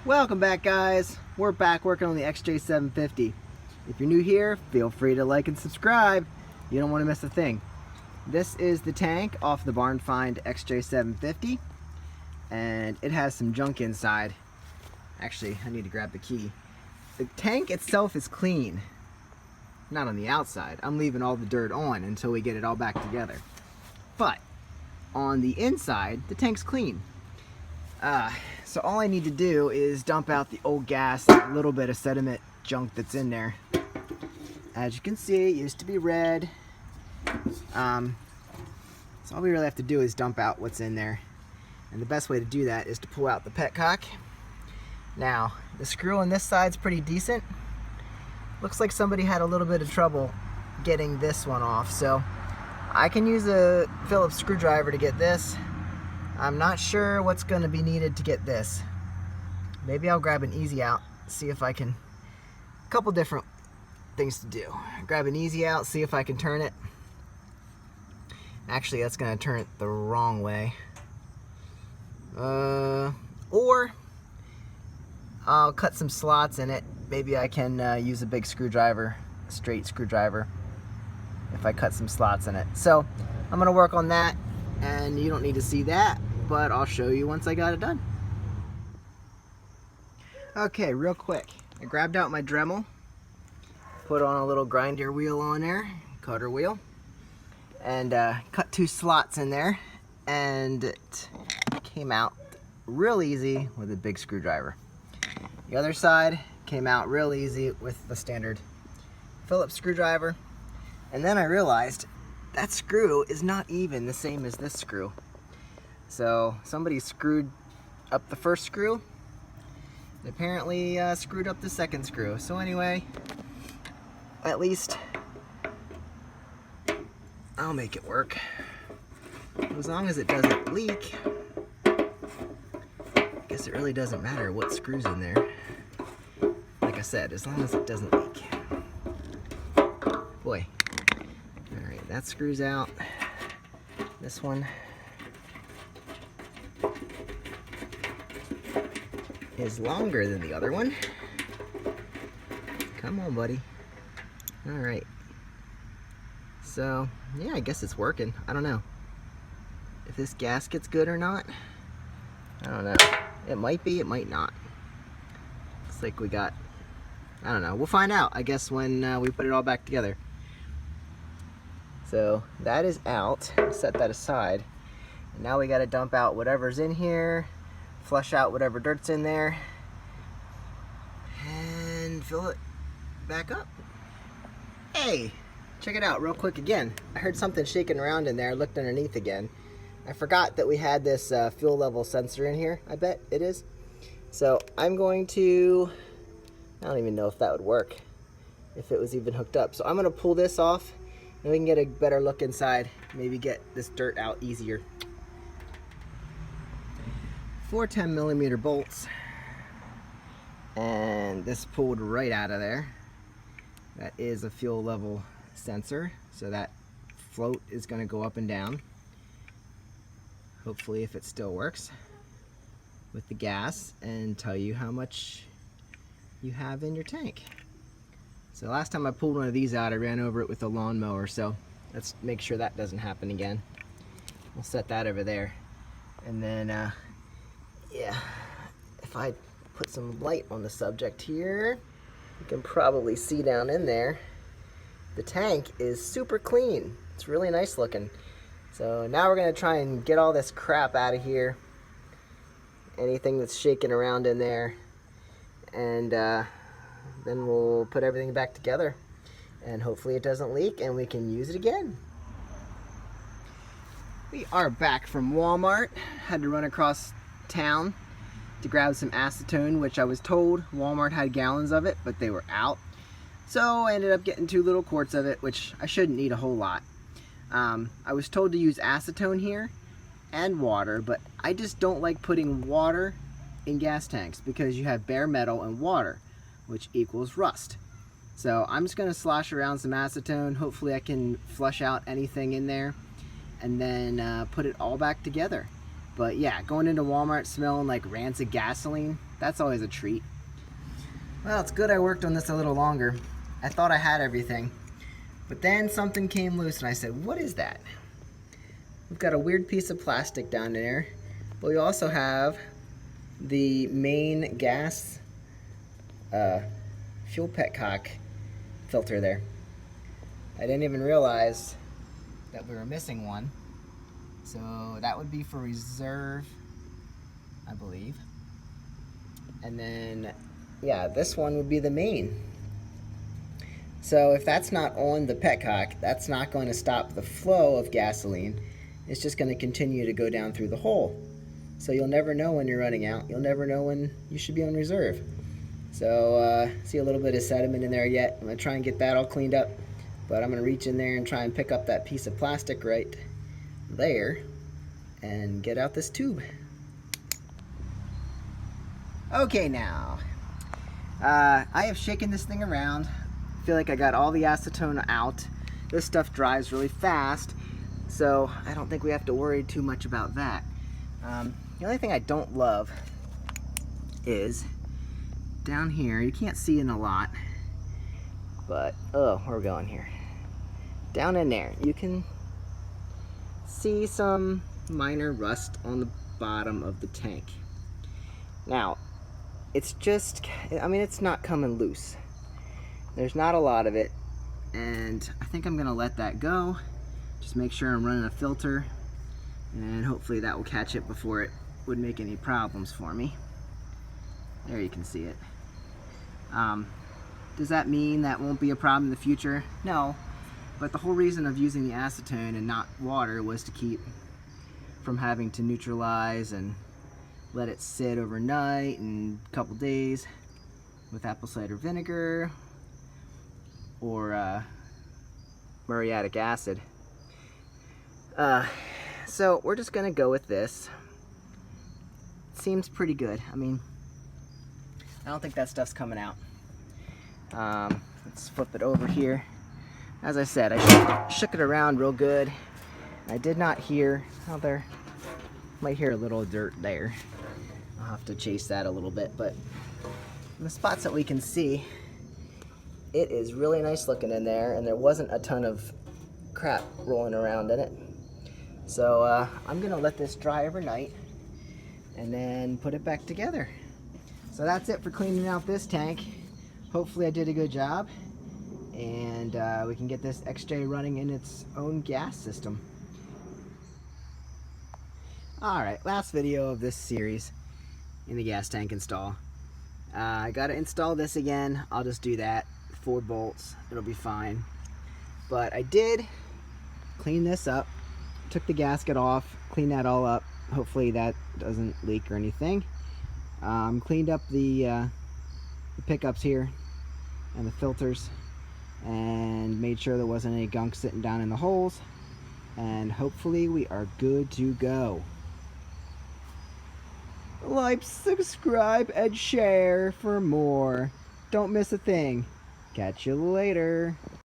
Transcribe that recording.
Welcome back, guys. We're back working on the XJ750. If you're new here, feel free to like and subscribe. You don't want to miss a thing. This is the tank off the Barn Find XJ750, and it has some junk inside. Actually, I need to grab the key. The tank itself is clean, not on the outside. I'm leaving all the dirt on until we get it all back together. But on the inside, the tank's clean. So all I need to do is dump out the old gas, a little bit of sediment junk that's in there. As you can see, it used to be red. So all we really have to do is dump out what's in there. And the best way to do that is to pull out the petcock. Now, the screw on this side's pretty decent. Looks like somebody had a little bit of trouble getting this one off. So I can use a Phillips screwdriver to get this. I'm not sure what's going to be needed to get this. Maybe I'll grab an easy out, see if I can, a couple different things to do. Grab an easy out, see if I can turn it. Actually, that's going to turn it the wrong way. Or I'll cut some slots in it. Maybe I can use a big screwdriver, a straight screwdriver, if I cut some slots in it. So I'm going to work on that, and you don't need to see that, but I'll show you once I got it done. Okay, real quick. I grabbed out my Dremel, put on a little grinder wheel on there, cutter wheel, and cut 2 slots in there, and it came out real easy with a big screwdriver. The other side came out real easy with the standard Phillips screwdriver, and then I realized that screw is not even the same as this screw. So somebody screwed up the first screw and apparently screwed up the second screw. So anyway, at least I'll make it work. As long as it doesn't leak, I guess it really doesn't matter what screw's in there. Like I said, as long as it doesn't leak. Boy. Alright, that screws out. This one is longer than the other one. Come on, buddy. Alright. So, yeah, I guess it's working. I don't know if this gasket's good or not. I don't know. It might be, it might not. Looks like we got, I don't know. We'll find out, I guess, when we put it all back together. So that is out. Set that aside. And now we got to dump out whatever's in here, flush out whatever dirt's in there, and fill it back up. Hey, check it out real quick again. I heard something shaking around in there. I looked underneath again. I forgot that we had this fuel level sensor in here. I bet it is. So I'm going to, I don't even know if that would work, if it was even hooked up. So I'm going to pull this off, and we can get a better look inside, maybe get this dirt out easier. 4 10mm bolts, and this pulled right out of there. That is a fuel level sensor, so that float is going to go up and down. Hopefully, if it still works with the gas, and tell you how much you have in your tank. So last time I pulled one of these out, I ran over it with a lawnmower, so let's make sure that doesn't happen again. We'll set that over there. And then, yeah, if I put some light on the subject here, you can probably see down in there, the tank is super clean. It's really nice looking. So now we're going to try and get all this crap out of here. Anything that's shaking around in there. And then we'll put everything back together, and hopefully it doesn't leak and we can use it again. We are back from Walmart. Had to run across town to grab some acetone, which I was told Walmart had gallons of it, but they were out. So I ended up getting 2 little quarts of it, which I shouldn't need a whole lot. I was told to use acetone here and water, but I just don't like putting water in gas tanks because you have bare metal and water, which equals rust. So I'm just going to slosh around some acetone. Hopefully I can flush out anything in there, and then put it all back together. But yeah, going into Walmart smelling like rancid gasoline, that's always a treat. Well, it's good I worked on this a little longer. I thought I had everything, but then something came loose and I said, what is that? We've got a weird piece of plastic down there, but we also have the main gas fuel petcock filter there. I didn't even realize that we were missing one. So that would be for reserve, I believe. And then, yeah, this one would be the main. So if that's not on the petcock, that's not going to stop the flow of gasoline. It's just going to continue to go down through the hole. So you'll never know when you're running out. You'll never know when you should be on reserve. So see a little bit of sediment in there yet. I'm going to try and get that all cleaned up. But I'm going to reach in there and try and pick up that piece of plastic right there and get out this tube. Okay, now I have shaken this thing around. I feel like I got all the acetone out. This stuff dries really fast, so I don't think we have to worry too much about that. The only thing I don't love is down here, you can't see in a lot, but oh, where are we going here? Down in there, you can see some minor rust on the bottom of the tank. Now, it's just, I mean, it's not coming loose. There's not a lot of it, and I think I'm gonna let that go. Just make sure I'm running a filter, and hopefully that will catch it before it would make any problems for me. There, you can see it. Does that mean that won't be a problem in the future? No, but the whole reason of using the acetone and not water was to keep from having to neutralize and let it sit overnight and a couple days with apple cider vinegar or muriatic acid. So we're just gonna go with this. It seems pretty good. I mean, I don't think that stuff's coming out. Let's flip it over here. As I said, I shook it around real good. I did not hear, oh, there might hear a little dirt there. I'll have to chase that a little bit, but in the spots that we can see, it is really nice looking in there, and there wasn't a ton of crap rolling around in it. So I'm gonna let this dry overnight and then put it back together. So that's it for cleaning out this tank. Hopefully I did a good job, and we can get this XJ running in its own gas system. Alright, last video of this series in the gas tank install. I gotta install this again. I'll just do that. 4 bolts, it'll be fine. But I did clean this up, took the gasket off, cleaned that all up. Hopefully that doesn't leak or anything. Cleaned up the pickups here and the filters, and made sure there wasn't any gunk sitting down in the holes, and hopefully we are good to go. Like, subscribe, and share for more. Don't miss a thing. Catch you later.